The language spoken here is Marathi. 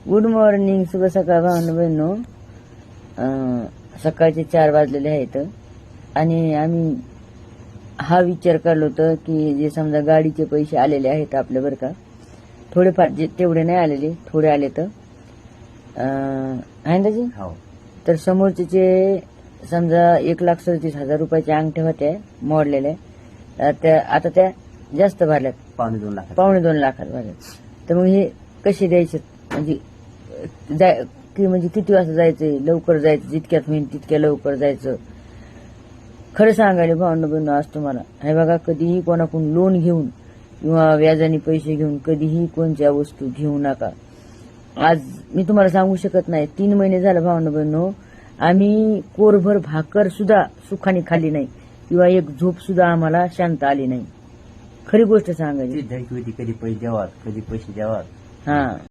गुड मॉर्निंग, शुभ सकाळ भावना बहिणो. सकाळचे 4 वाजलेले आहेत आणि आम्ही हा विचार करलो होतं की जे समजा गाडीचे पैसे आलेले आहेत आपल्या बरं का, थोडेफार, जे तेवढे नाही आलेले, थोडे आले तर आहे दाजी. तर समोरचे समजा 1,37,000 रुपयाच्या अंगठ्या होत्या मोडलेल्या, त्या आता त्या जास्त भरल्यात, पावणे 2 लाखात भरल्यात. तर मग हे कसे द्यायचे, म्हणजे म्हणजे किती वाजता जायचंय, लवकर जायचं, जितक्यात होईल तितक्या लवकर जायचं. खरं सांगायला भावना बहिण आज तुम्हाला, हे बघा, कधीही कोणाकडून लोन घेऊन किंवा व्याजाने पैसे घेऊन कधीही कोणत्या वस्तू घेऊ नका. आज मी तुम्हाला सांगू शकत नाही, 3 महिने झाले भावना बहिणो, आम्ही कोरभर भाकर सुद्धा सुखाने खाल्ली नाही किंवा एक झोप सुद्धा आम्हाला शांत आली नाही. खरी गोष्ट सांगायची. कधी पैसे द्यावा, कधी पैसे द्यावा. हा.